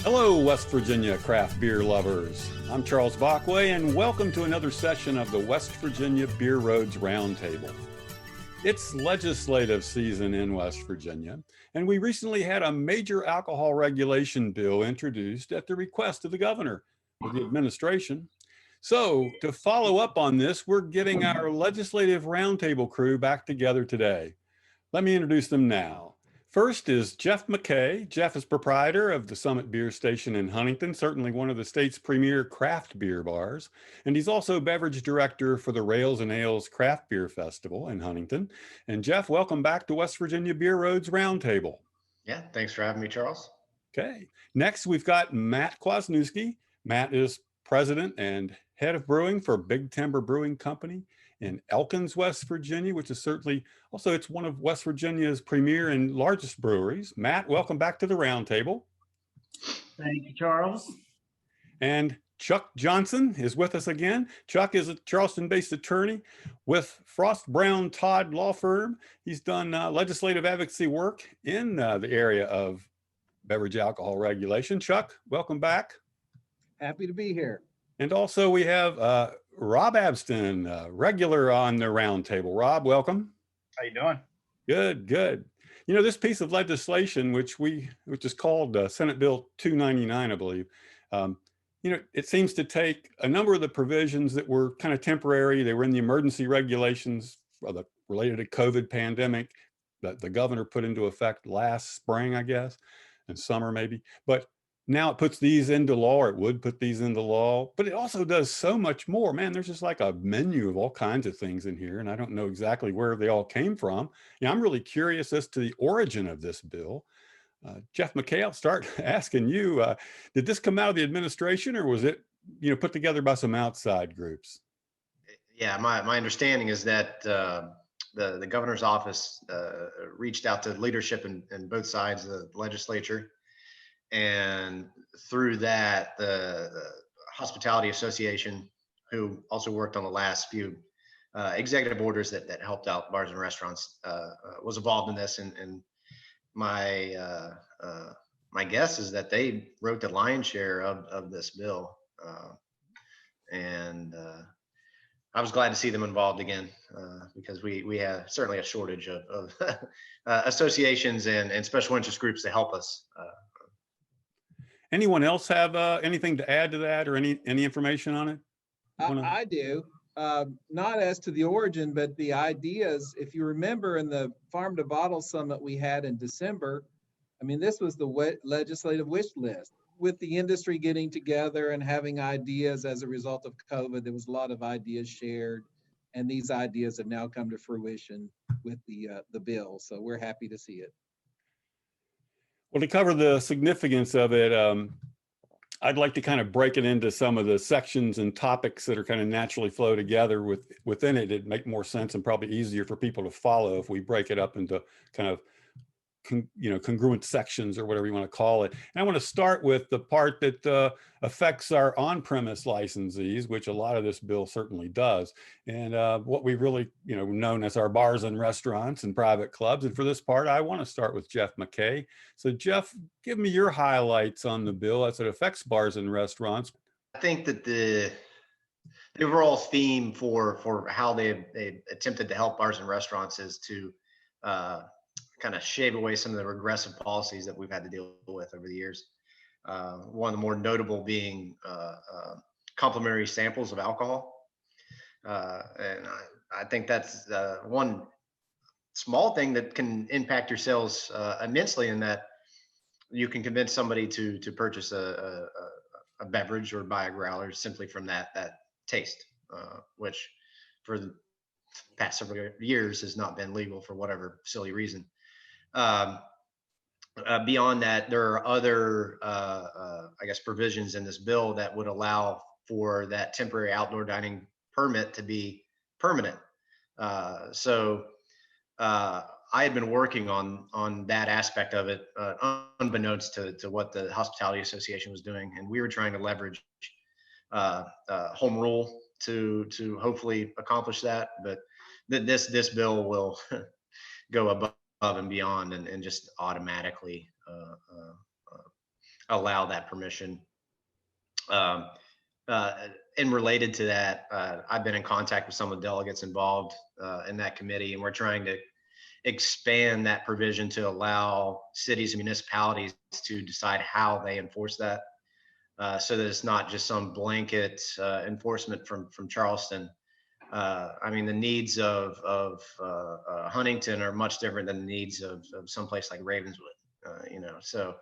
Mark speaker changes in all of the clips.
Speaker 1: Hello, West Virginia craft beer lovers. I'm Charles Bachway, and welcome to another session of the West Virginia Beer Roads Roundtable. It's legislative season in West Virginia, and we recently had a major alcohol regulation bill introduced at the request of the governor or the administration. So, to follow up on this, we're getting our legislative roundtable crew back together today. Let me introduce them now. First is Jeff McKay. Jeff is proprietor of the Summit Beer Station in Huntington, certainly one of the state's premier craft beer bars. And he's also beverage director for the Rails and Ales Craft Beer Festival in Huntington. And Jeff, welcome back to West Virginia Beer Roads Roundtable.
Speaker 2: Yeah, thanks for having me, Charles.
Speaker 1: Okay. Next, we've got Matt Kwasniewski. Matt is president and head of brewing for Big Timber Brewing Company in Elkins, West Virginia, which is certainly also, it's one of West Virginia's premier and largest breweries. Matt, welcome back to the roundtable.
Speaker 3: Thank you, Charles.
Speaker 1: And Chuck Johnson is with us again. Chuck is a Charleston-based attorney with Frost Brown Todd Law Firm. He's done legislative advocacy work in the area of beverage alcohol regulation. Chuck, welcome back.
Speaker 3: Happy to be here.
Speaker 1: And also we have Rob Abston, regular on the roundtable. Rob, welcome.
Speaker 4: How you doing?
Speaker 1: Good, good. You know, this piece of legislation, which is called Senate Bill 299, I believe, you know, it seems to take a number of the provisions that were kind of temporary. They were in the emergency regulations related to COVID pandemic that the governor put into effect last spring, I guess, and summer maybe. But now it puts these into law, or it would put these into law, but it also does so much more. Man, there's just like a menu of all kinds of things in here, and I don't know exactly where they all came from. You know, I'm really curious as to the origin of this bill. Jeff McKay, I'll start asking you, did this come out of the administration, or was it, you know, put together by some outside groups?
Speaker 2: Yeah, my understanding is that the governor's office reached out to leadership in both sides of the legislature. And through that, the Hospitality Association, who also worked on the last few executive orders that helped out bars and restaurants, was involved in this. And my guess is that they wrote the lion's share of this bill. And I was glad to see them involved again, because we have certainly a shortage of associations and special interest groups to help us.
Speaker 1: Anyone else have anything to add to that, or any information on it?
Speaker 3: I do. Not as to the origin, but the ideas. If you remember in the Farm to Bottle Summit we had in December, I mean, this was the legislative wish list. With the industry getting together and having ideas as a result of COVID, there was a lot of ideas shared, and these ideas have now come to fruition with the bill. So we're happy to see it.
Speaker 1: Well, to cover the significance of it, I'd like to kind of break it into some of the sections and topics that are kind of naturally flow together within it. It'd make more sense and probably easier for people to follow if we break it up into kind of congruent sections, or whatever you want to call it. And I want to start with the part that affects our on-premise licensees, which a lot of this bill certainly does, and what we really, known as our bars and restaurants and private clubs. And for this part, I want to start with Jeff McKay. So Jeff, give me your highlights on the bill as it affects bars and restaurants.
Speaker 2: I think that the overall theme for how they've attempted to help bars and restaurants is to kind of shave away some of the regressive policies that we've had to deal with over the years. One of the more notable being complimentary samples of alcohol. And I think that's one small thing that can impact your sales immensely, in that you can convince somebody to purchase a beverage or buy a growler simply from that taste, which for the past several years has not been legal for whatever silly reason. Beyond that, there are other, provisions in this bill that would allow for that temporary outdoor dining permit to be permanent. So I had been working on that aspect of it, unbeknownst to what the Hospitality Association was doing, and we were trying to leverage home rule to hopefully accomplish that. But this bill will go above and beyond and just automatically allow that permission. Um, and related to that, I've been in contact with some of the delegates involved in that committee, and we're trying to expand that provision to allow cities and municipalities to decide how they enforce that, so that it's not just some blanket enforcement from Charleston. I mean, the needs of Huntington are much different than the needs of someplace like Ravenswood. So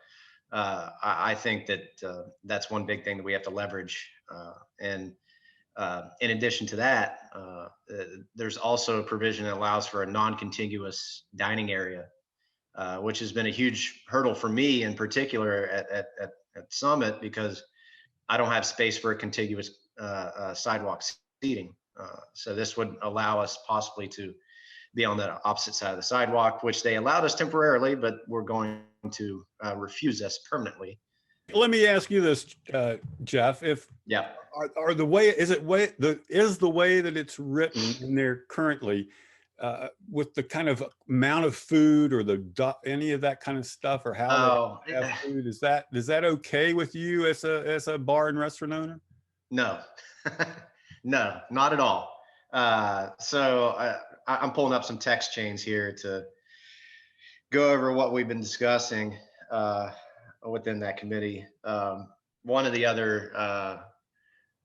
Speaker 2: I think that that's one big thing that we have to leverage. And in addition to that, there's also a provision that allows for a non-contiguous dining area, which has been a huge hurdle for me in particular at Summit, because I don't have space for a contiguous sidewalk seating. So this would allow us possibly to be on the opposite side of the sidewalk, which they allowed us temporarily, but we're going to refuse us permanently.
Speaker 1: Let me ask you this, Jeff. If
Speaker 2: Yeah.
Speaker 1: Are the way is the way that it's written in there currently, with the kind of amount of food or any of that kind of stuff, or how they have food, is that okay with you as a bar and restaurant owner?
Speaker 2: No, no, not at all. So I'm pulling up some text chains here to go over what we've been discussing within that committee. One of the other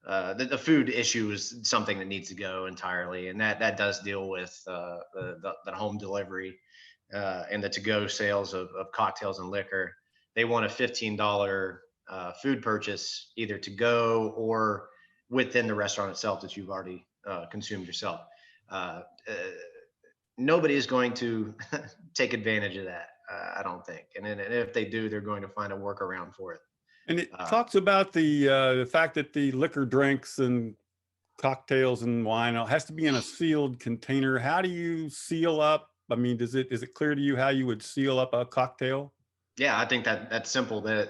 Speaker 2: the food issue is something that needs to go entirely, and that does deal with the home delivery and the to-go sales of cocktails and liquor. They want a $15 food purchase, either to go or within the restaurant itself that you've already consumed yourself. Nobody is going to take advantage of that, I don't think. And if they do, they're going to find a workaround for it.
Speaker 1: And it talks about the fact that the liquor drinks and cocktails and wine has to be in a sealed container. How do you seal up? I mean, is it clear to you how you would seal up a cocktail?
Speaker 2: Yeah, I think that's simple. That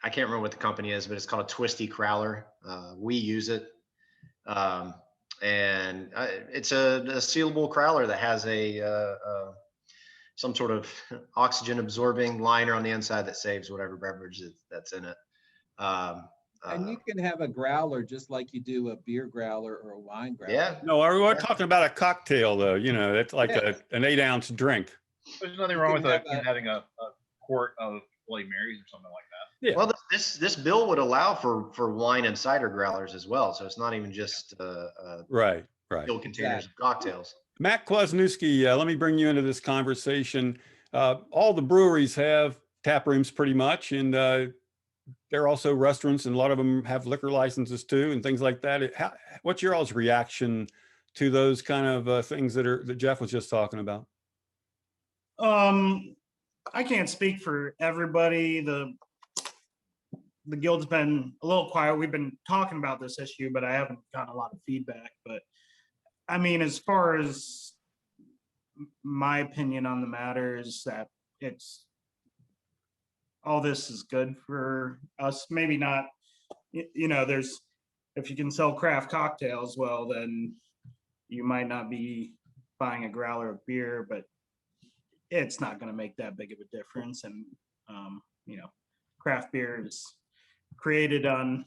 Speaker 2: I can't remember what the company is, but it's called a Twisty Crowler. We use it, and it's a sealable crowler that has some sort of oxygen absorbing liner on the inside that saves whatever beverage that's in it.
Speaker 3: And you can have a growler just like you do a beer growler or a wine growler.
Speaker 2: Yeah.
Speaker 1: No, we're talking about a cocktail though. It's like an 8-ounce drink.
Speaker 4: There's nothing wrong with having a quart of Bloody Marys or something like that.
Speaker 2: Yeah. Well, this bill would allow for wine and cider growlers as well. So it's not even just
Speaker 1: right.
Speaker 2: Sealed containers of cocktails.
Speaker 1: Matt Kwasniewski, let me bring you into this conversation. All the breweries have tap rooms pretty much, and they're also restaurants, and a lot of them have liquor licenses too, and things like that. What's your all's reaction to those kind of things that Jeff was just talking about?
Speaker 5: I can't speak for everybody. The guild's been a little quiet. We've been talking about this issue, but I haven't gotten a lot of feedback. But I mean, as far as my opinion on the matter is that all this is good for us. Maybe not, there's, if you can sell craft cocktails, well, then you might not be buying a growler of beer, but it's not going to make that big of a difference. And, craft beer is created on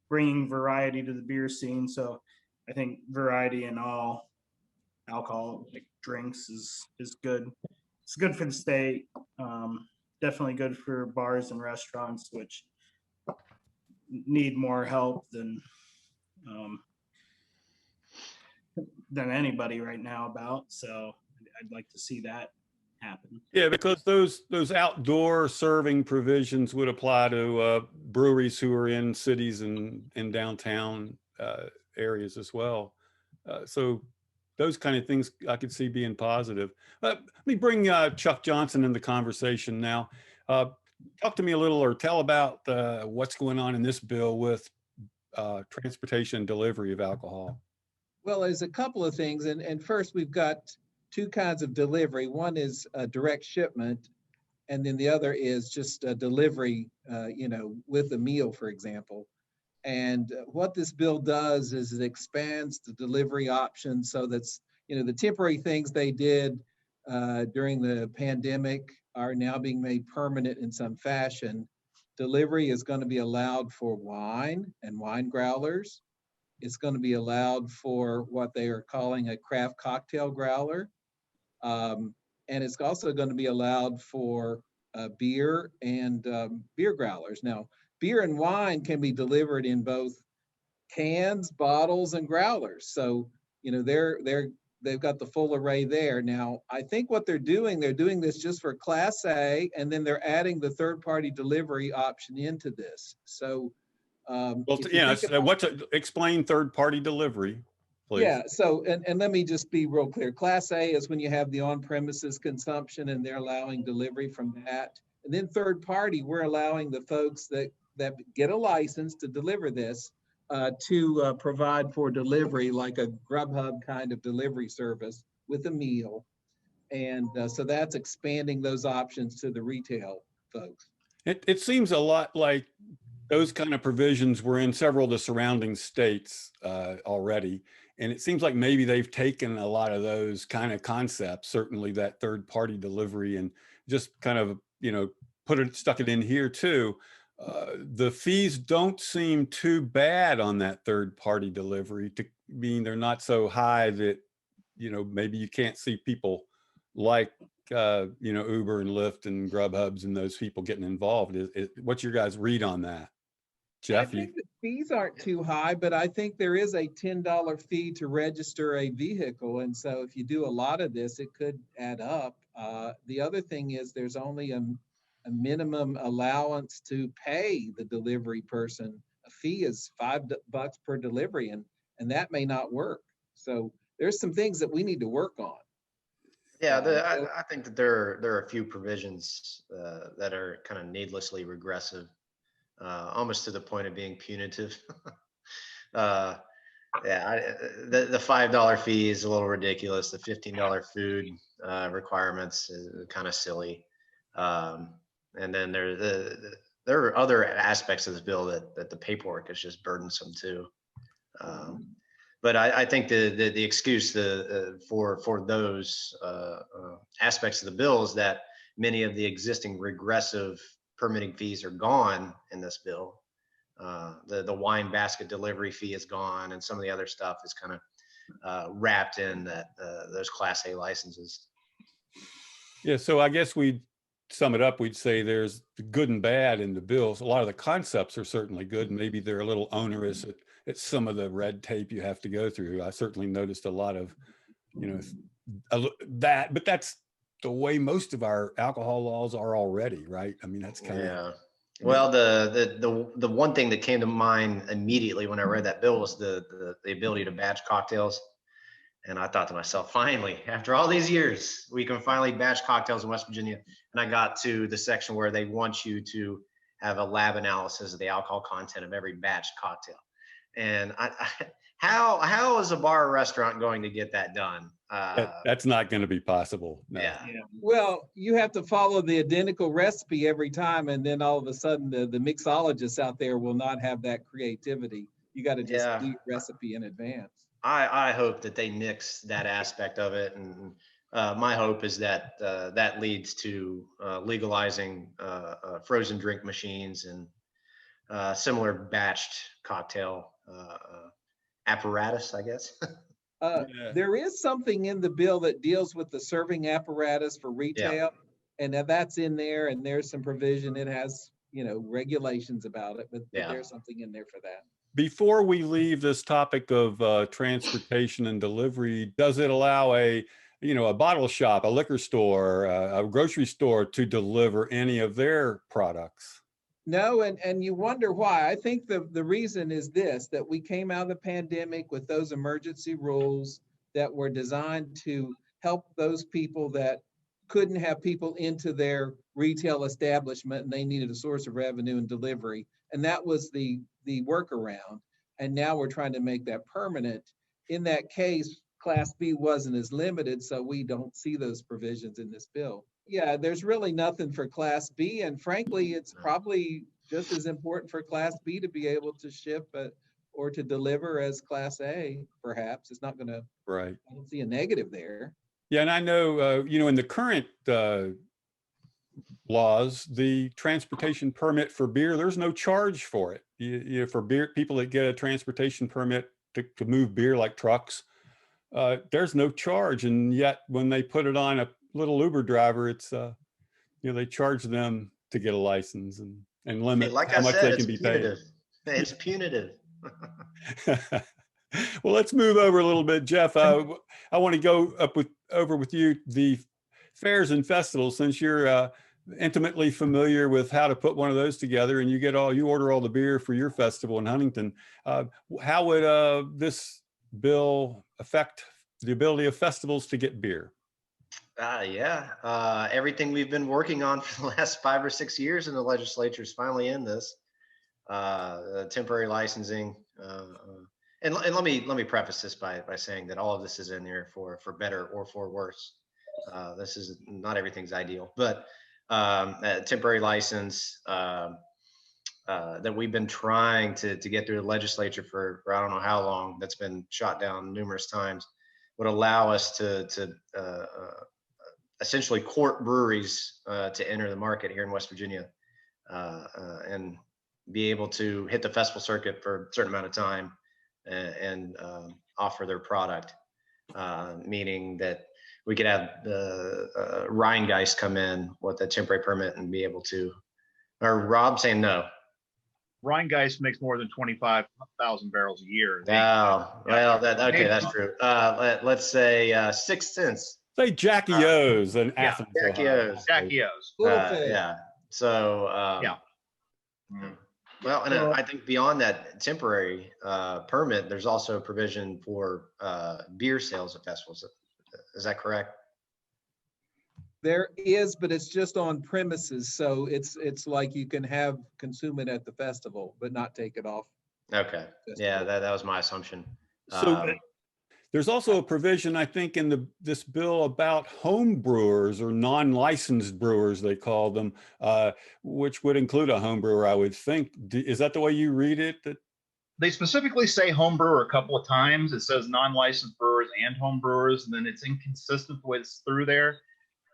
Speaker 5: bringing variety to the beer scene. So I think variety in all alcoholic drinks is good. It's good for the state. Definitely good for bars and restaurants, which need more help than anybody right now about. So I'd like to see that happen.
Speaker 1: Yeah, because those outdoor serving provisions would apply to breweries who are in cities and in downtown areas as well. So those kind of things I could see being positive. Let me bring Chuck Johnson in the conversation now. Talk to me a little, or tell about what's going on in this bill with transportation and delivery of alcohol.
Speaker 3: Well, there's a couple of things. And first, we've got two kinds of delivery. One is a direct shipment, and then the other is just a delivery, with a meal, for example. And what this bill does is it expands the delivery options so that's, the temporary things they did during the pandemic are now being made permanent in some fashion. Delivery is going to be allowed for wine and wine growlers. It's going to be allowed for what they are calling a craft cocktail growler. And it's also going to be allowed for beer and beer growlers. Now, beer and wine can be delivered in both cans, bottles, and growlers. So, you know, they've got the full array there. Now, I think what they're doing this just for Class A, and then they're adding the third-party delivery option into this. So,
Speaker 1: Well, yeah, explain third-party delivery, please.
Speaker 3: Yeah, so, and let me just be real clear. Class A is when you have the on-premises consumption and they're allowing delivery from that. And then third party, we're allowing the folks that get a license to deliver this to provide for delivery, like a Grubhub kind of delivery service with a meal. And so that's expanding those options to the retail folks.
Speaker 1: It seems a lot like those kind of provisions were in several of the surrounding states already. And it seems like maybe they've taken a lot of those kind of concepts, certainly that third party delivery, and just kind of, you know, stuck it in here too. The fees don't seem too bad on that third party delivery, to mean they're not so high that, you know, maybe you can't see people like, you know, Uber and Lyft and Grubhubs and those people getting involved. What's your guys' read on that? Jeff?
Speaker 3: I think the fees aren't too high, but I think there is a $10 fee to register a vehicle. And so if you do a lot of this, it could add up. The other thing is there's only a minimum allowance to pay the delivery person. A fee is $5 per delivery, and that may not work. So there's some things that we need to work on.
Speaker 2: Yeah, I think that there are a few provisions that are kind of needlessly regressive. Almost to the point of being punitive. The $5 fee is a little ridiculous. The $15 food requirements is kind of silly. And then there are other aspects of this bill that the paperwork is just burdensome too. But I think the excuse for those aspects of the bill is that many of the existing regressive permitting fees are gone in this bill. The wine basket delivery fee is gone, and some of the other stuff is kind of wrapped in those Class A licenses.
Speaker 1: Yeah, so I guess we'd sum it up. We'd say there's good and bad in the bills. A lot of the concepts are certainly good. Maybe they're a little onerous at some of the red tape you have to go through. I certainly noticed a lot of, you know, that, but that's the way most of our alcohol laws are already, right? I mean, that's kind of.
Speaker 2: Well, the one thing that came to mind immediately when I read that bill was the ability to batch cocktails. And I thought to myself, finally, after all these years, we can finally batch cocktails in West Virginia. And I got to the section where they want you to have a lab analysis of the alcohol content of every batch cocktail. And how is a bar or restaurant going to get that done?
Speaker 1: That's not going to be possible. No.
Speaker 2: Yeah.
Speaker 3: Well, you have to follow the identical recipe every time, and then all of a sudden the mixologists out there will not have that creativity. You got to just do recipe in advance.
Speaker 2: I hope that they nix that aspect of it, and my hope is that that leads to legalizing frozen drink machines and similar batched cocktail apparatus, I guess.
Speaker 3: There is something in the bill that deals with the serving apparatus for retail, and that's in there, and there's some provision. It has, you know, regulations about it, but there's something in there for that.
Speaker 1: Before we leave this topic of transportation and delivery, does it allow a bottle shop, a liquor store, a grocery store to deliver any of their products?
Speaker 3: No, and you wonder why. I think the reason is this, that we came out of the pandemic with those emergency rules that were designed to help those people that couldn't have people into their retail establishment, and they needed a source of revenue and delivery. And that was the workaround. And now we're trying to make that permanent. In that case, Class B wasn't as limited, so we don't see those provisions in this bill. Yeah, there's really nothing for Class B, and frankly, it's probably just as important for Class B to be able to ship or to deliver as Class A, perhaps. It's not going to,
Speaker 1: right.
Speaker 3: I don't see a negative there.
Speaker 1: Yeah, and I know, in the current laws, the transportation permit for beer, there's no charge for it. For beer, people that get a transportation permit to move beer like trucks, there's no charge. And yet when they put it on a little Uber driver, it's, they charge them to get a license and limit
Speaker 2: Like
Speaker 1: how
Speaker 2: I
Speaker 1: much
Speaker 2: said,
Speaker 1: they
Speaker 2: it's
Speaker 1: can be
Speaker 2: punitive.
Speaker 1: paid.
Speaker 2: It's punitive.
Speaker 1: Well, let's move over a little bit, Jeff. I want to go over with you the fairs and festivals, since you're intimately familiar with how to put one of those together, and you order all the beer for your festival in Huntington. How would this bill affect the ability of festivals to get beer?
Speaker 2: Everything we've been working on for the last 5 or 6 years in the legislature is finally in this. Temporary licensing. And let me preface this by saying that all of this is in there for better or for worse. This is not everything's ideal, but temporary license that we've been trying to get through the legislature for I don't know how long, that's been shot down numerous times, would allow us to essentially court breweries to enter the market here in West Virginia and be able to hit the festival circuit for a certain amount of time and offer their product, meaning that we could have the Rheingeist come in with a temporary permit and be able to, or Rob saying no.
Speaker 4: Rheingeist makes more than 25,000 barrels a year.
Speaker 2: Oh, well, okay, that's true. Let's say 6 cents.
Speaker 1: Say Jackie O's and Athens.
Speaker 2: Jackie O's.
Speaker 4: Jackie O's.
Speaker 2: Yeah. So, well, and I think beyond that temporary permit, there's also a provision for beer sales at festivals. Is that correct?
Speaker 3: There is, but it's just on premises. So it's like you can consume it at the festival, but not take it off.
Speaker 2: Okay. Yeah, that was my assumption.
Speaker 1: So there's also a provision, I think, in this bill about home brewers or non-licensed brewers, they call them, which would include a home brewer, I would think. Is that the way you read it?
Speaker 4: They specifically say home brewer a couple of times. It says non-licensed brewers and home brewers, and then it's inconsistent with it's through there.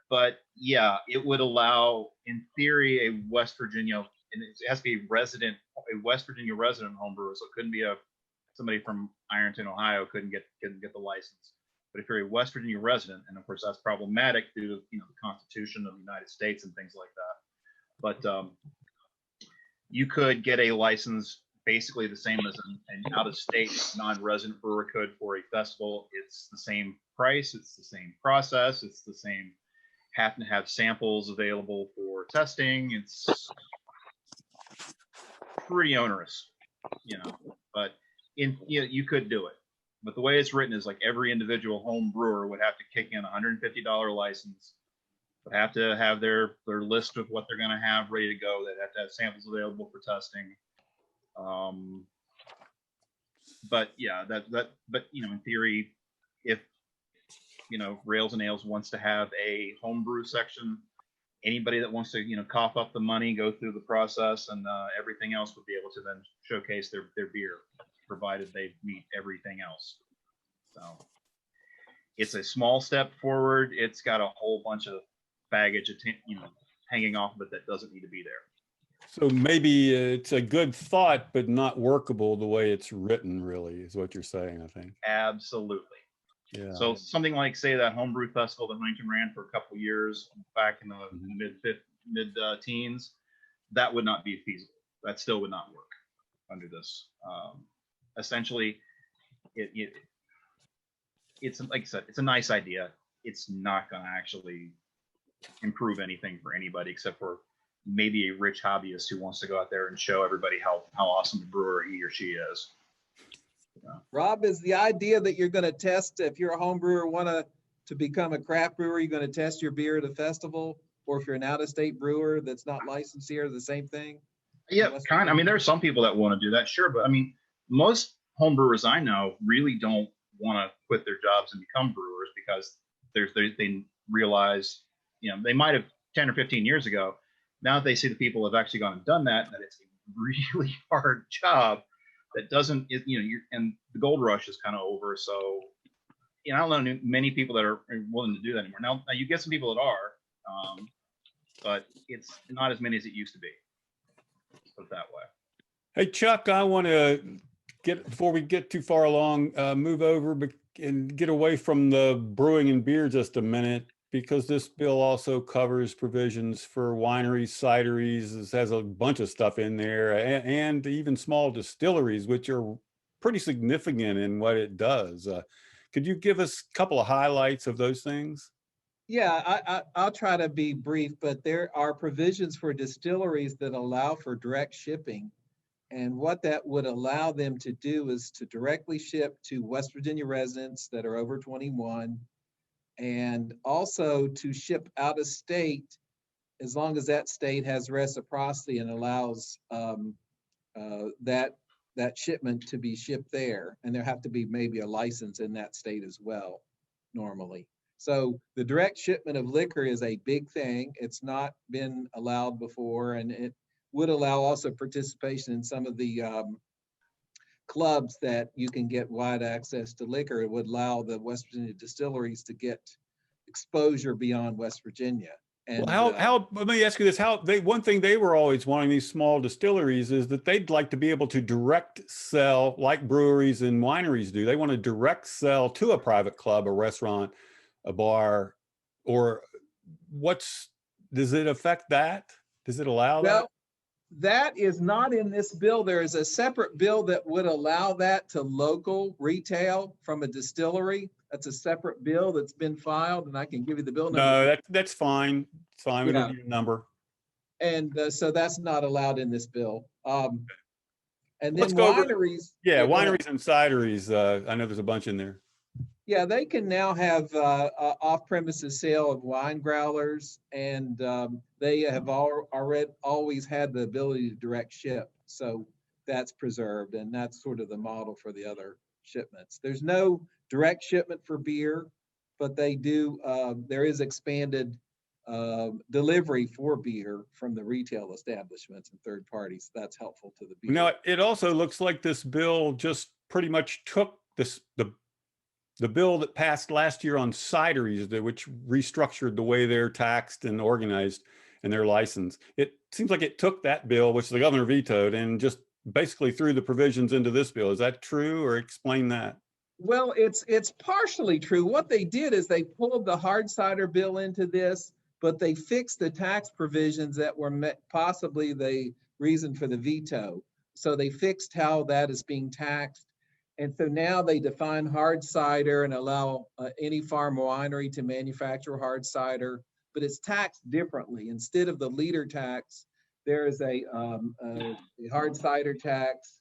Speaker 4: But yeah, it would allow, in theory, a West Virginia, and it has to be a West Virginia resident home brewer. So it couldn't be somebody from Ironton, Ohio couldn't get the license. But if you're a West Virginia resident, and of course that's problematic due to the Constitution of the United States and things like that. But you could get a license basically the same as an out-of-state non-resident brewer could for a festival. It's the same price, it's the same process, it's the same. Happen to have samples available for testing. It's pretty onerous, but you could do it. But the way it's written is like every individual home brewer would have to kick in a $150 license, would have to have their list of what they're going to have ready to go. They'd have to have samples available for testing. But yeah, but in theory, if Rails and Ales wants to have a homebrew section, anybody that wants to cough up the money, go through the process, and everything else would be able to then showcase their beer, provided they meet everything else. So it's a small step forward. It's got a whole bunch of baggage hanging off of it that doesn't need to be there.
Speaker 1: So maybe it's a good thought, but not workable the way it's written, really, is what you're saying, I think.
Speaker 4: Absolutely.
Speaker 1: Yeah.
Speaker 4: So something like, say, that homebrew festival that Huntington ran for a couple of years back in the mid-teens, that would not be feasible. That still would not work under this. Essentially, it's like I said, it's a nice idea. It's not going to actually improve anything for anybody except for maybe a rich hobbyist who wants to go out there and show everybody how awesome a brewer he or she is.
Speaker 3: Rob, is the idea that you're going to test, if you're a home brewer, want to become a craft brewer, you're going to test your beer at a festival? Or if you're an out-of-state brewer that's not licensed here, the same thing?
Speaker 4: Yeah, kind of. I mean, there are some people that want to do that, sure. But I mean, most home brewers I know really don't want to quit their jobs and become brewers because they realize, they might have 10 or 15 years ago. Now that they see the people have actually gone and done that it's a really hard job. That doesn't, and the gold rush is kind of over. So, I don't know many people that are willing to do that anymore. Now you get some people that are, but it's not as many as it used to be. Put it that way.
Speaker 1: Hey, Chuck, I want to before we get too far along, move over and get away from the brewing and beer just a minute, because this bill also covers provisions for wineries, cideries. It has a bunch of stuff in there, and even small distilleries, which are pretty significant in what it does. Could you give us a couple of highlights of those things?
Speaker 3: Yeah, I'll try to be brief, but there are provisions for distilleries that allow for direct shipping. And what that would allow them to do is to directly ship to West Virginia residents that are over 21, and also to ship out of state as long as that state has reciprocity and allows that shipment to be shipped there. And there have to be maybe a license in that state as well, normally. So the direct shipment of liquor is a big thing. It's not been allowed before, and it would allow also participation in some of the clubs that you can get wide access to liquor. It would allow the West Virginia distilleries to get exposure beyond West Virginia. And
Speaker 1: well, let me ask you this: one thing they were always wanting, these small distilleries, is that they'd like to be able to direct sell, like breweries and wineries do. They want to direct sell to a private club, a restaurant, a bar, or does it affect that? Does it allow that?
Speaker 3: well, that is not in this bill. There is a separate bill that would allow that to local retail from a distillery. That's a separate bill that's been filed, and I can give you the bill number.
Speaker 1: No, that's fine. It's fine. We don't need a number.
Speaker 3: And so that's not allowed in this bill. And then
Speaker 1: Let's go over-
Speaker 3: wineries.
Speaker 1: Yeah,
Speaker 3: go ahead.
Speaker 1: wineries and cideries. I know there's a bunch in there.
Speaker 3: Yeah, they can now have off-premises sale of wine growlers, and they have always had the ability to direct ship. So that's preserved, and that's sort of the model for the other shipments. There's no direct shipment for beer, but they do. There is expanded delivery for beer from the retail establishments and third parties. That's helpful to the beer.
Speaker 1: Now, it also looks like this bill just pretty much took the bill that passed last year on cideries, which restructured the way they're taxed and organized and their license. It seems like it took that bill, which the governor vetoed, and just basically threw the provisions into this bill. Is that true, or explain that?
Speaker 3: Well, it's partially true. What they did is they pulled the hard cider bill into this, but they fixed the tax provisions that were possibly the reason for the veto. So they fixed how that is being taxed. And so now they define hard cider and allow any farm winery to manufacture hard cider, but it's taxed differently. Instead of the liter tax, there is a hard cider tax.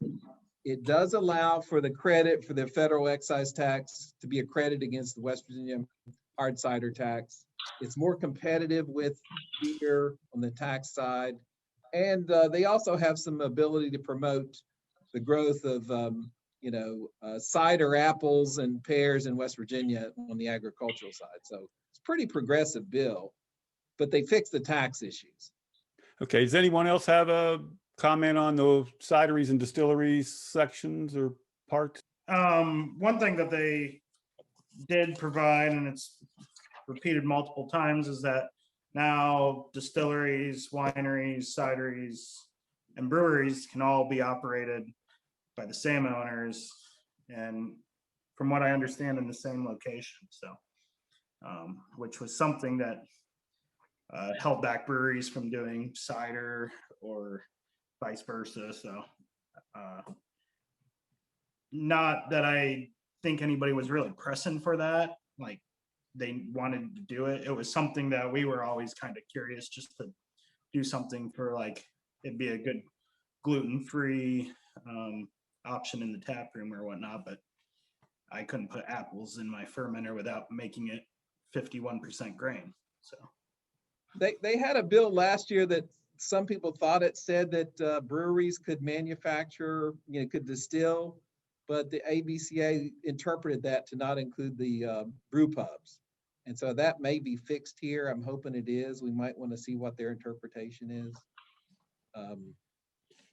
Speaker 3: It does allow for the credit for the federal excise tax to be a credit against the West Virginia hard cider tax. It's more competitive with beer on the tax side. And they also have some ability to promote the growth of cider apples and pears in West Virginia on the agricultural side. So it's a pretty progressive bill, but they fixed the tax issues.
Speaker 1: Okay, does anyone else have a comment on the cideries and distilleries sections or parts?
Speaker 5: One thing that they did provide, and it's repeated multiple times, is that now distilleries, wineries, cideries, and breweries can all be operated by the same owners, and from what I understand, in the same location. So, which was something that held back breweries from doing cider or vice versa. So, not that I think anybody was really pressing for that. Like, they wanted to do it. It was something that we were always kind of curious, just to do something for, like, it'd be a good gluten-free option in the tap room or whatnot, but I couldn't put apples in my fermenter without making it 51% grain. So
Speaker 3: they had a bill last year that some people thought it said that breweries could manufacture, could distill, but the ABCA interpreted that to not include the brew pubs. And so that may be fixed here. I'm hoping it is. We might want to see what their interpretation is.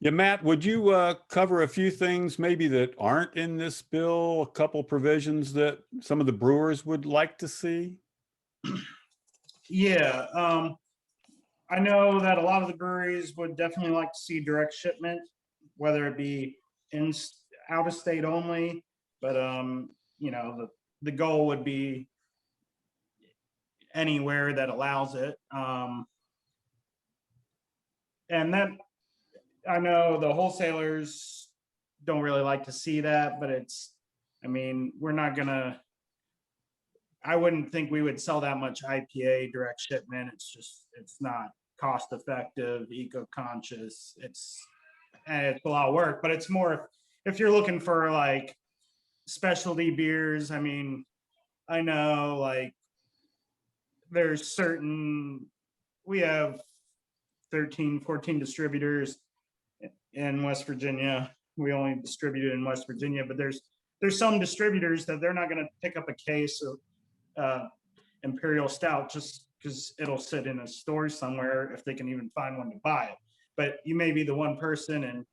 Speaker 1: Yeah, Matt, would you cover a few things maybe that aren't in this bill, a couple provisions that some of the brewers would like to see?
Speaker 5: yeah, I know that a lot of the breweries would definitely like to see direct shipment, whether it be in out of state only, but the goal would be anywhere that allows it. And then I know the wholesalers don't really like to see that, but we're not gonna, I wouldn't think we would sell that much IPA direct shipment. It's not cost effective, eco-conscious. It's a lot of work, but it's more if you're looking for like specialty beers. I know like we have 13, 14 distributors in West Virginia. We only distribute it in West Virginia, but there's some distributors that they're not going to pick up a case of Imperial Stout just because it'll sit in a store somewhere if they can even find one to buy it. But you may be the one person in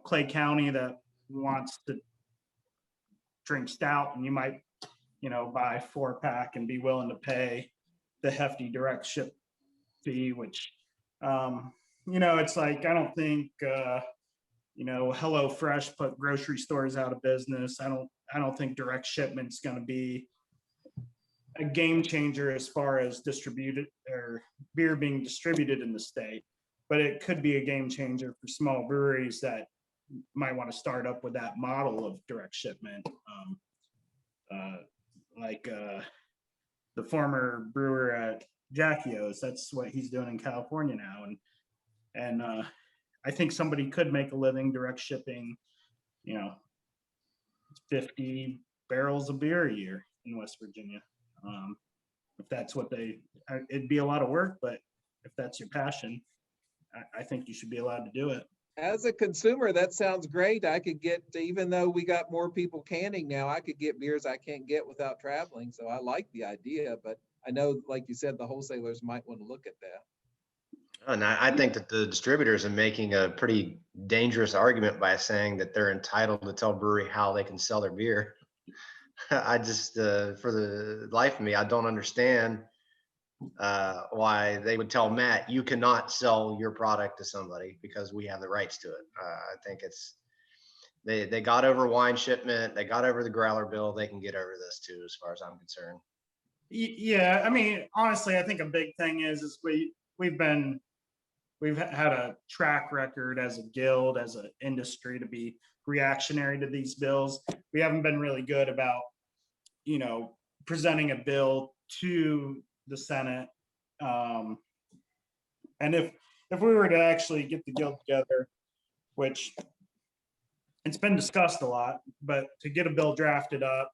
Speaker 5: Clay County that wants to drink stout, and you might buy 4-pack and be willing to pay the hefty direct ship fee, which it's like, I don't think HelloFresh put grocery stores out of business. I don't think direct shipment's going to be a game changer as far as distributed or beer being distributed in the state, but it could be a game changer for small breweries that might want to start up with that model of direct shipment. The former brewer at Jackie O's, that's what he's doing in California now. And I think somebody could make a living direct shipping, 50 barrels of beer a year in West Virginia. If that's what it'd be a lot of work, but if that's your passion, I think you should be allowed to do it.
Speaker 3: As a consumer, that sounds great. I could get, even though we got more people canning now, I could get beers I can't get without traveling. So I like the idea, but I know, like you said, the wholesalers might want to look at that.
Speaker 2: And I think that the distributors are making a pretty dangerous argument by saying that they're entitled to tell brewery how they can sell their beer. I just, for the life of me, I don't understand why they would tell Matt, you cannot sell your product to somebody because we have the rights to it. I think they got over wine shipment, they got over the growler bill, they can get over this too, as far as I'm concerned.
Speaker 5: Yeah, honestly, I think a big thing is we've had a track record as a guild, as an industry, to be reactionary to these bills. We haven't been really good about, presenting a bill to the Senate. And if we were to actually get the guild together, which it's been discussed a lot, but to get a bill drafted up,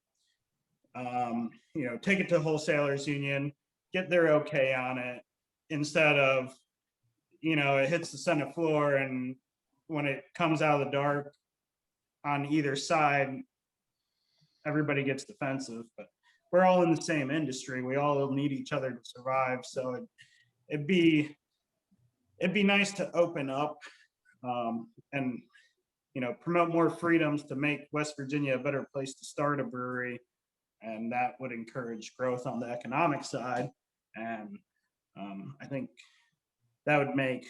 Speaker 5: take it to wholesalers union, get their okay on it, instead of, it hits the Senate floor and when it comes out of the dark on either side, everybody gets defensive. But we're all in the same industry. We all need each other to survive. So it'd be nice to open up and promote more freedoms to make West Virginia a better place to start a brewery, and that would encourage growth on the economic side. And I think that would make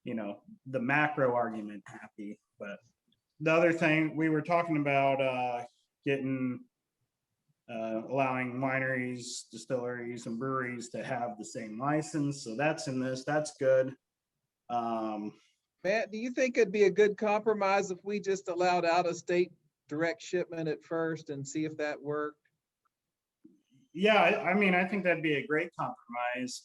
Speaker 5: the macro argument happy. But the other thing we were talking about, allowing wineries, distilleries, and breweries to have the same license. So that's in this. That's good.
Speaker 3: Matt, do you think it'd be a good compromise if we just allowed out-of-state direct shipment at first and see if that worked?
Speaker 5: Yeah, I think that'd be a great compromise.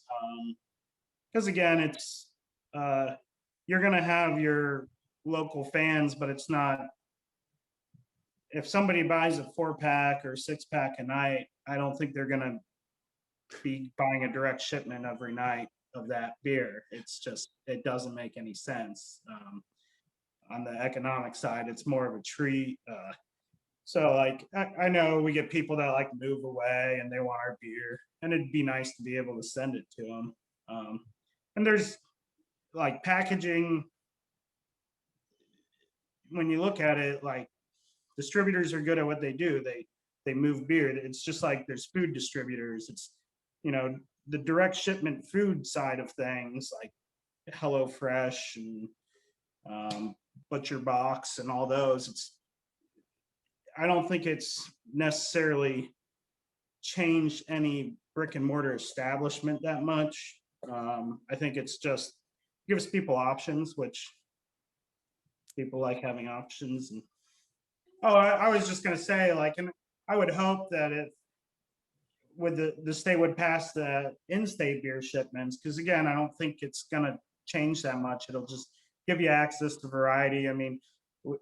Speaker 5: Because again, it's you're gonna have your local fans, but it's not. If somebody buys a 4-pack or 6-pack a night, I don't think they're gonna be buying a direct shipment every night of that beer. It's just, it doesn't make any sense. On the economic side, it's more of a treat. So like, I know we get people that like to move away and they want our beer, and it'd be nice to be able to send it to them. And there's like packaging, when you look at it, like distributors are good at what they do. They move beer. It's just like there's food distributors. It's, the direct shipment food side of things, like HelloFresh and Butcher Box and all those, I don't think it's necessarily changed any brick and mortar establishment that much. I think it's just gives people options, which people like having options. And I was just gonna say, like, and I would hope that if with the state would pass the in-state beer shipments, because again, I don't think it's gonna change that much. It'll just give you access to variety. I mean,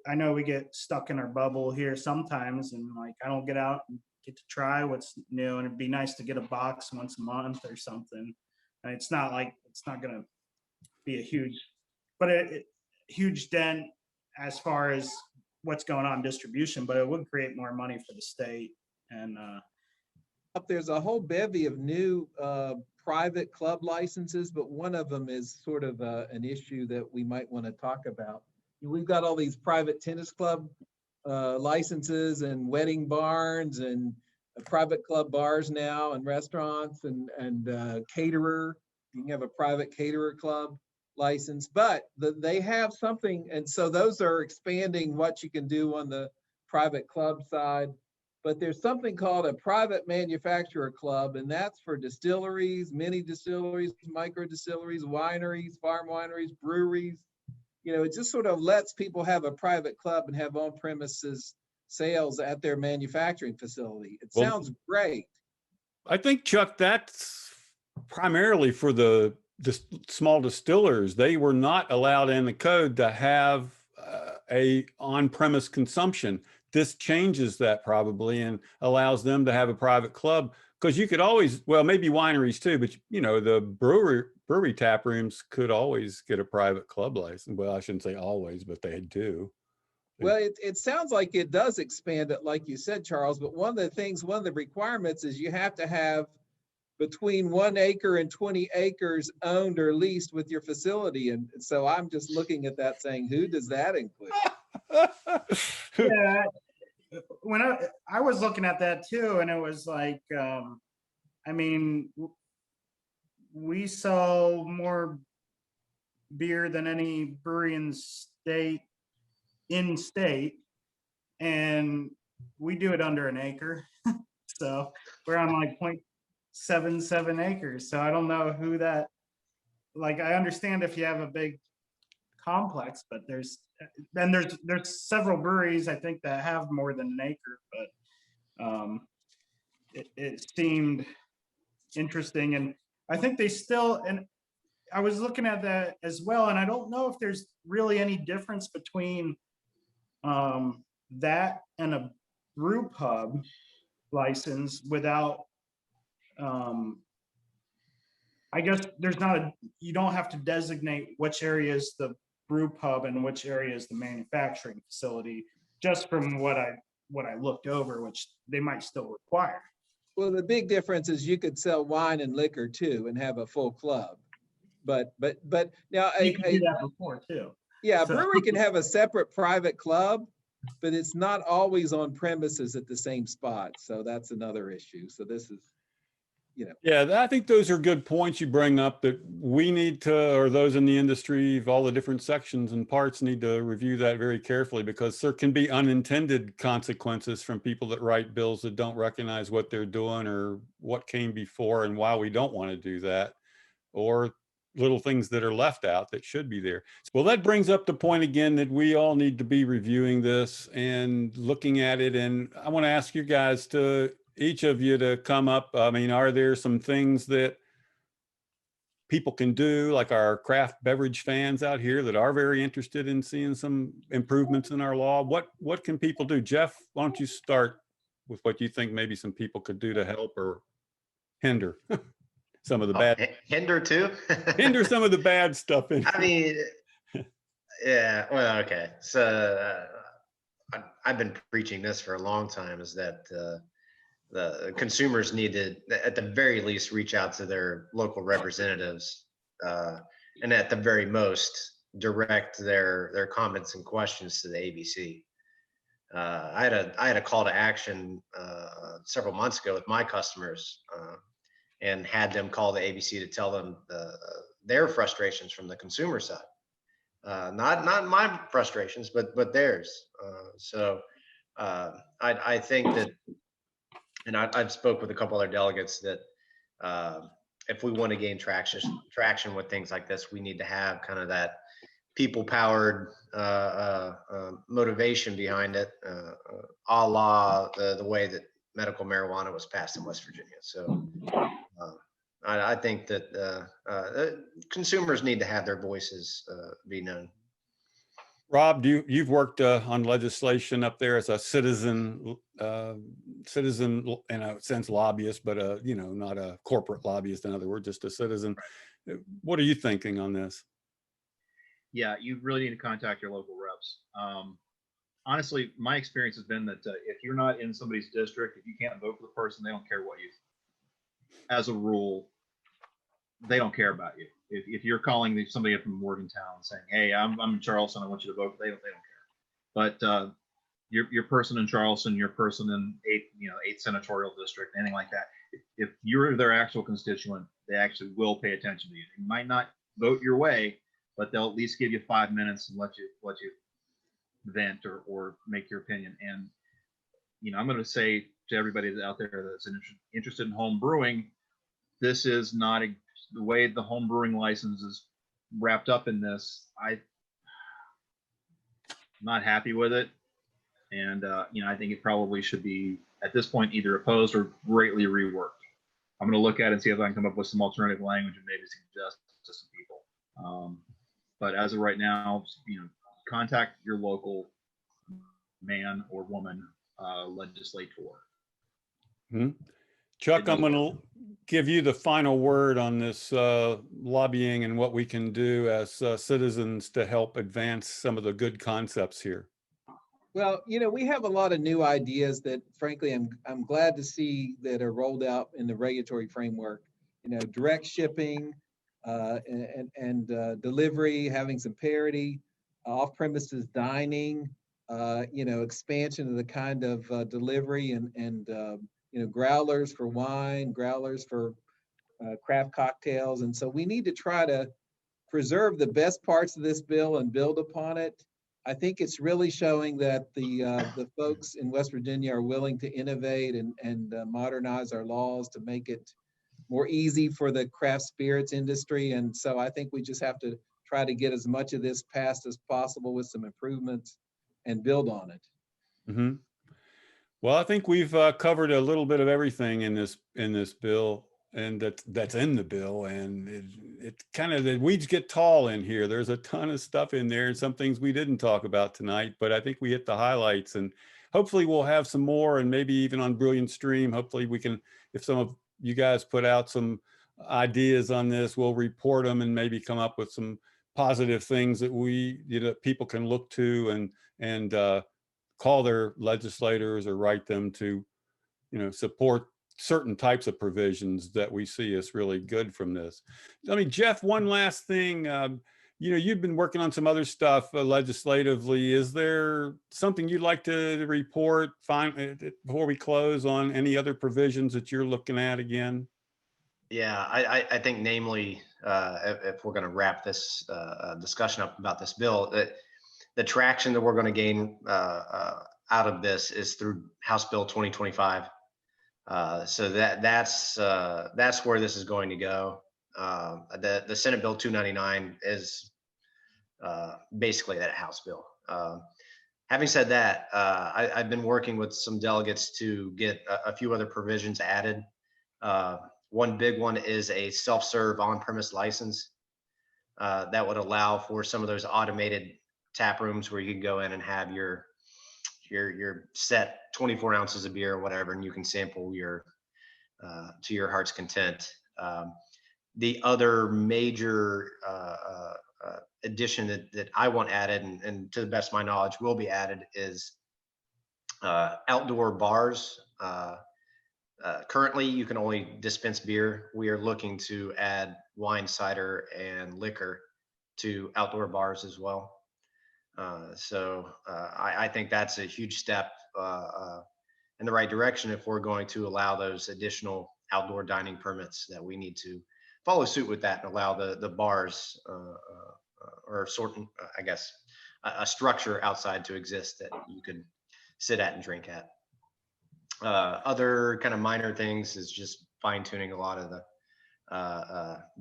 Speaker 5: I know we get stuck in our bubble here sometimes, and like I don't get out and get to try what's new, and it'd be nice to get a box once a month or something. And it's not gonna be a huge dent as far as what's going on distribution, but it would create more money for the state. And
Speaker 3: there's a whole bevy of new private club licenses, but one of them is sort of an issue that we might want to talk about. We've got all these private tennis club licenses and wedding barns and private club bars now and restaurants and caterer. You can have a private caterer club license, but they have something, and so those are expanding what you can do on the private club side. But there's something called a private manufacturer club, and that's for distilleries, mini distilleries, micro distilleries, wineries, farm wineries, breweries. You know, it just sort of lets people have a private club and have on-premises sales at their manufacturing facility. It sounds great.
Speaker 1: I think, Chuck, that's primarily for the small distillers. They were not allowed in the code to have a on-premise consumption. This changes that probably and allows them to have a private club, because you could always, well, maybe wineries too, but you know, the brewery tap rooms could always get a private club license. Well, I shouldn't say always, but they do.
Speaker 3: Well, it sounds like it does expand it, like you said, Charles, but one of the requirements is you have to have between 1 acre and 20 acres owned or leased with your facility. And so I'm just looking at that saying, who does that include?
Speaker 5: Yeah, when I was looking at that too, and it was like, I mean, we sell more beer than any brewery in state, and we do it under an acre. So we're on like 0.77 acres. So I don't know who that, like, I understand if you have a big complex, but there's several breweries I think that have more than an acre, but it seemed interesting. And I think they still, and I was looking at that as well, and I don't know if there's really any difference between that and a brew pub license without, I guess there's not you don't have to designate which area is the brew pub and which area is the manufacturing facility, just from what I looked over, which they might still require.
Speaker 3: Well, the big difference is you could sell wine and liquor too and have a full club. But now
Speaker 5: You can do that before too.
Speaker 3: Yeah,
Speaker 5: So-
Speaker 3: a brewery can have a separate private club, but it's not always on premises at the same spot. So that's another issue. So this is, you know.
Speaker 1: Yeah, I think those are good points you bring up, that we need to, or those in the industry of all the different sections and parts need to review that very carefully, because there can be unintended consequences from people that write bills that don't recognize what they're doing or what came before and why we don't want to do that, or little things that are left out that should be there. Well, that brings up the point again that we all need to be reviewing this and looking at it. And I want to ask you guys to, each of you, to come up. I mean, are there some things that people can do, like our craft beverage fans out here that are very interested in seeing some improvements in our law? What can people do? Jeff, why don't you start with what you think maybe some people could do to help or hinder some of the bad,
Speaker 2: hinder too.
Speaker 1: hinder some of the bad stuff in.
Speaker 2: I mean, yeah. Well, okay. So I've been preaching this for a long time, is that the consumers need to, at the very least, reach out to their local representatives, and at the very most, direct their comments and questions to the ABC. I had a call to action several months ago with my customers. and had them call the ABC to tell them their frustrations from the consumer side. Not my frustrations, but theirs. I think that, and I've spoke with a couple other delegates that if we want to gain traction with things like this, we need to have kind of that people-powered motivation behind it, a la the way that medical marijuana was passed in West Virginia. So I think that consumers need to have their voices be known.
Speaker 1: Rob, you've worked on legislation up there as a citizen in a sense lobbyist, but not a corporate lobbyist. In other words, just a citizen. What are you thinking on this?
Speaker 4: Yeah, you really need to contact your local reps. Honestly, my experience has been that if you're not in somebody's district, if you can't vote for the person, they don't care what you. As a rule, they don't care about you. If you're calling somebody up from Morgantown saying, "Hey, I'm in Charleston, I want you to vote," they don't care. But your person in Charleston, your person in 8th senatorial district, anything like that, if you're their actual constituent, they actually will pay attention to you. They might not vote your way, but they'll at least give you 5 minutes and let you vent or make your opinion. And I'm going to say to everybody that's out there that's interested in home brewing, this is not the way the home brewing license is wrapped up in this. I'm not happy with it, and I think it probably should be at this point either opposed or greatly reworked. I'm going to look at it and see if I can come up with some alternative language and maybe suggest to some people. But as of right now, contact your local man or woman legislator.
Speaker 1: Hmm. Chuck, I'm going to give you the final word on this lobbying and what we can do as citizens to help advance some of the good concepts here.
Speaker 3: Well, we have a lot of new ideas that, frankly, I'm glad to see that are rolled out in the regulatory framework. Direct shipping and delivery, having some parity, off-premises dining, expansion of the kind of delivery and growlers for wine, growlers for craft cocktails. And so we need to try to preserve the best parts of this bill and build upon it. I think it's really showing that the folks in West Virginia are willing to innovate and modernize our laws to make it more easy for the craft spirits industry. And so I think we just have to try to get as much of this passed as possible with some improvements and build on it.
Speaker 1: Mm-hmm. Well, I think we've covered a little bit of everything in this bill, and that's in the bill, and it kind of, the weeds get tall in here. There's a ton of stuff in there and some things we didn't talk about tonight, but I think we hit the highlights, and hopefully we'll have some more, and maybe even on Brilliant Stream, hopefully we can, if some of you guys put out some ideas on this, we'll report them and maybe come up with some positive things that people can look to and call their legislators or write them to, support certain types of provisions that we see as really good from this. I mean, Jeff, one last thing, you've been working on some other stuff legislatively. Is there something you'd like to report before we close on any other provisions that you're looking at again?
Speaker 2: Yeah, I think namely, if we're going to wrap this discussion up about this bill, that the traction that we're going to gain out of this is through House Bill 2025. So that's where this is going to go. The Senate Bill 299 is basically that House bill. Having said that, I've been working with some delegates to get a few other provisions added. One big one is a self-serve on-premise license that would allow for some of those automated tap rooms where you can go in and have your set 24 ounces of beer or whatever, and you can sample to your heart's content. The other major addition that I want added, and to the best of my knowledge will be added, is outdoor bars. Currently, you can only dispense beer. We are looking to add wine, cider, and liquor to outdoor bars as well. So I think that's a huge step in the right direction if we're going to allow those additional outdoor dining permits that we need to follow suit with that and allow the bars or certain, I guess, a structure outside to exist that you can sit at and drink at. Other kind of minor things is just fine tuning a lot of the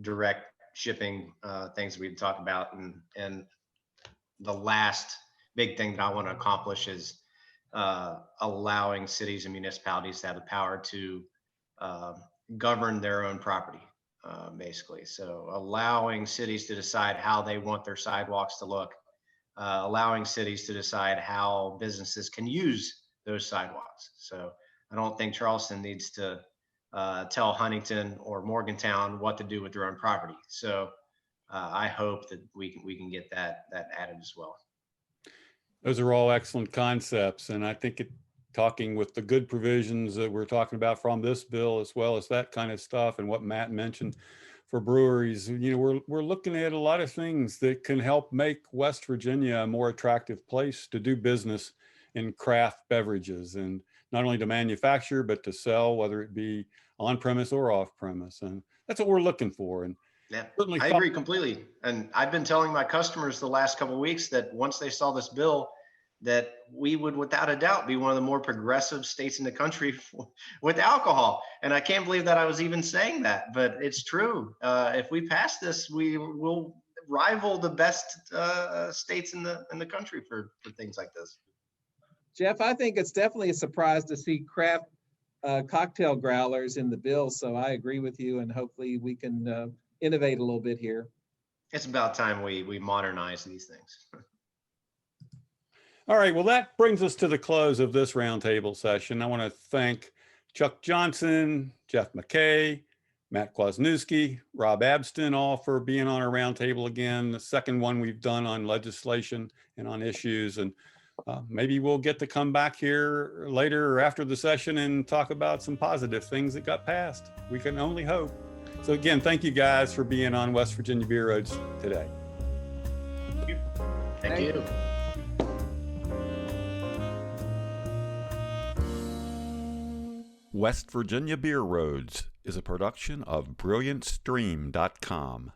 Speaker 2: direct shipping things we've talked about. And the last big thing that I want to accomplish is allowing cities and municipalities to have the power to govern their own property, basically. So allowing cities to decide how they want their sidewalks to look, allowing cities to decide how businesses can use those sidewalks. So I don't think Charleston needs to tell Huntington or Morgantown what to do with their own property. So I hope that we can get that added as well.
Speaker 1: Those are all excellent concepts. And I think talking with the good provisions that we're talking about from this bill, as well as that kind of stuff and what Matt mentioned for breweries, we're looking at a lot of things that can help make West Virginia a more attractive place to do business in craft beverages, and not only to manufacture, but to sell, whether it be on premise or off premise. And that's what we're looking for. And
Speaker 2: yeah, I agree completely. And I've been telling my customers the last couple of weeks that once they saw this bill, that we would without a doubt be one of the more progressive states in the country with alcohol. And I can't believe that I was even saying that, but it's true. If we pass this, we will rival the best states in the country for things like this.
Speaker 3: Jeff, I think it's definitely a surprise to see craft cocktail growlers in the bill. So I agree with you, and hopefully we can innovate a little bit here.
Speaker 2: It's about time we modernize these things.
Speaker 1: All right, well, that brings us to the close of this roundtable session. I want to thank Chuck Johnson, Jeff McKay, Matt Kwasniewski, Rob Abston, all for being on our roundtable again, the second one we've done on legislation and on issues. And maybe we'll get to come back here later or after the session and talk about some positive things that got passed. We can only hope. So again, thank you guys for being on West Virginia Beer Roads today.
Speaker 2: Thank you.
Speaker 1: West Virginia Beer Roads is a production of BrilliantStream.com.